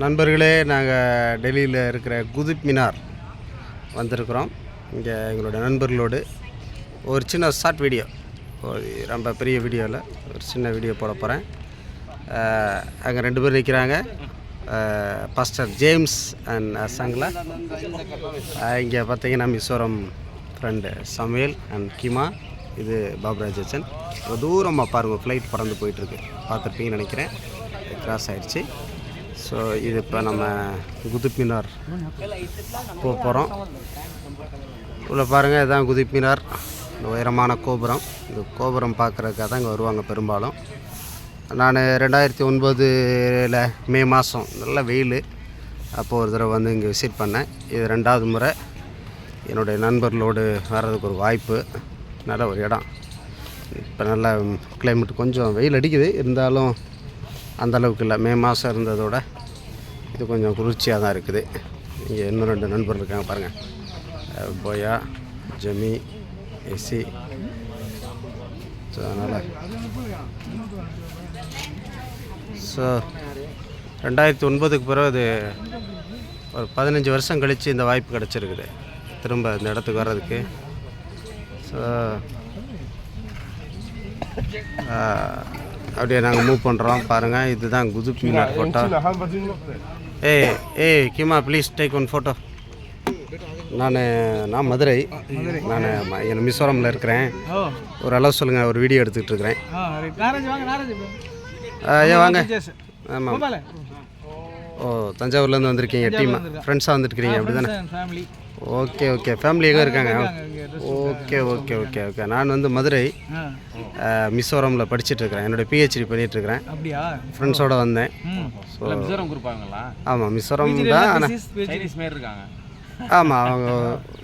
நண்பர்களே, நாங்கள் டெல்லியில் இருக்கிற குதுப் மினார் வந்திருக்கிறோம். இங்கே எங்களோட நண்பர்களோடு ஒரு சின்ன ஷார்ட் வீடியோ, ரொம்ப பெரிய வீடியோவில் ஒரு சின்ன வீடியோ போட போகிறேன். அங்கே 2 பேர் நிற்கிறாங்க, பாஸ்டர் ஜேம்ஸ் அண்ட் சங்லா. இங்கே பார்த்தீங்கன்னா மிசோரம் ஃப்ரெண்டு சமையல் அண்ட் கிமா. இது பாபராஜன். தூரமாக பாருங்கள், ஃப்ளைட் பறந்து போயிட்டுருக்கு, பார்த்துருப்பீங்கன்னு நினைக்கிறேன். கிராஸ் ஆகிடுச்சு. ஸோ இது இப்போ நம்ம குதுப் மினார் போகிறோம். உள்ள பாருங்கள், இதுதான் குதுப் மினார், இந்த உயரமான கோபுரம். இந்த கோபுரம் பார்க்குறதுக்காக தான் இங்கே வருவாங்க பெரும்பாலும். நான் 2009 மே மாதம் நல்ல வெயில், அப்போது ஒரு தடவை வந்து இங்கே விசிட் பண்ணேன். இது 2வது முறை என்னுடைய நண்பர்களோடு வர்றதுக்கு ஒரு வாய்ப்பு. நல்ல ஒரு இடம். இப்போ நல்ல கிளைமேட், கொஞ்சம் வெயில் அடிக்குது, இருந்தாலும் அந்தளவுக்கு இல்லை. மே மாதம் இருந்ததோட இது கொஞ்சம் குளிர்ச்சியாக தான் இருக்குது. இங்கே இன்னும் 2 நண்பர்கள் இருக்காங்க பாருங்கள், போயா, ஜெமி, எஸ்சி. ஸோ அதனால் 2009க்கு பிறகு இது ஒரு 15 வருஷம் கழித்து இந்த வாய்ப்பு கிடச்சிருக்குது திரும்ப இந்த இடத்துக்கு வர்றதுக்கு. ஸோ அப்படியே நாங்கள் மூவ் பண்ணுறோம். பாருங்கள், இதுதான் குதுப் மினார் ஃபோட்டோ. ஏய் keema, please take one photo. நான் மதுரை, நான் எங்கள் மிசோரமில் இருக்கிறேன். ஒரு அளவு சொல்லுங்கள், ஒரு வீடியோ எடுத்துக்கிட்டு இருக்கிறேன். ஏன் வாங்க. ஆமாம். ஓ, தஞ்சாவூர்லேருந்து வந்திருக்கீங்க, டீம் ஃப்ரெண்ட்ஸாக வந்துருக்கிறீங்க அப்படி தானே? ஓகே. ஃபேமிலி எங்கே இருக்காங்க? ஓகே. நான் வந்து மதுரை, மிசோரமில் படிச்சுட்ருக்கிறேன். என்னோடய பிஹெச்டி பண்ணிகிட்ருக்கிறேன். ஃப்ரெண்ட்ஸோடு வந்தேன். ஸோ மிசோரம் கொடுப்பாங்களா? ஆமாம், மிசோரம் தான். ஆனால் ஆமாம், அவங்க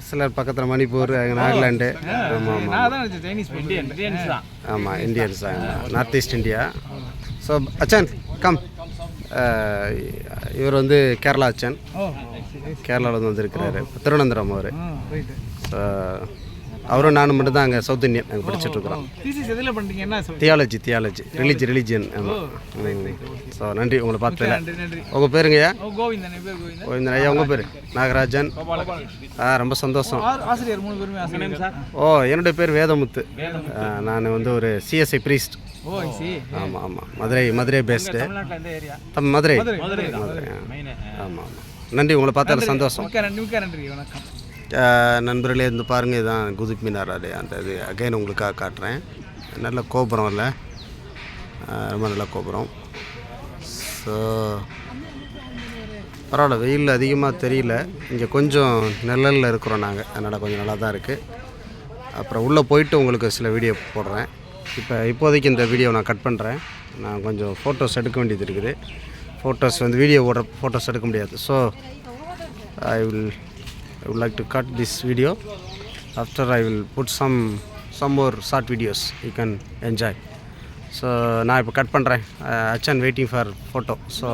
சிலர் பக்கத்தில் மணிப்பூர், நாகாலாண்டு. ஆமாம், இந்தியன்ஸ் தான், நார்த் ஈஸ்ட் இந்தியா. ஸோ அச்சன் கம். இவர் வந்து கேரளா அச்சன், கேரளாவில் வந்து வந்திருக்கிறாரு, திருவனந்தபுரம் அவர். ஸோ அவரும் நானும் மட்டும் தான் அங்கே சவுத் இந்தியன் அங்கே படிச்சுட்ருக்குறோம். Theology, religion. ஆமாம். ஸோ நன்றி, உங்களை பார்த்ததில்ல. உங்கள் பேருங்கய்யா? கோவிந்தன் ஐயா. உங்கள் பேர்? நாகராஜன். ரொம்ப சந்தோஷம். ஓ, என்னுடைய பேர் வேதமுத்து. நான் வந்து ஒரு சிஎஸ்ஐ ப்ரீஸ்ட். ஆமாம், மதுரை பேஸ்டு. மதுரை. ஆமாம். நன்றி, உங்களை பார்த்ததில் சந்தோஷம். நண்பர்களே, இருந்து பாருங்கள், இதுதான் குதுப் மினார். அந்த இது அகைன் உங்களுக்காக காட்டுறேன். நல்ல கோபுரம் இல்லை, ரொம்ப நல்ல கோபுரம். ஸோ பரவாயில்ல, வெயில் அதிகமாக தெரியல. இங்கே கொஞ்சம் நிழலில் இருக்கிறோம் நாங்கள், அதனால் கொஞ்சம் நல்லா தான் இருக்குது. அப்புறம் உள்ளே போயிட்டு உங்களுக்கு சில வீடியோ போடுறேன். இப்போதைக்கு இந்த வீடியோ நான் கட் பண்ணுறேன். நான் கொஞ்சம் ஃபோட்டோஸ் எடுக்க வேண்டியது இருக்குது. ஃபோட்டோஸ் வந்து வீடியோவோட ஃபோட்டோஸ் எடுக்க முடியாது. So I would like to cut this video. After I will put some more short videos you can enjoy. So நான் இப்போ கட் பண்ணுறேன். அச்சன் வெயிட்டிங் ஃபார் ஃபோட்டோ. ஸோ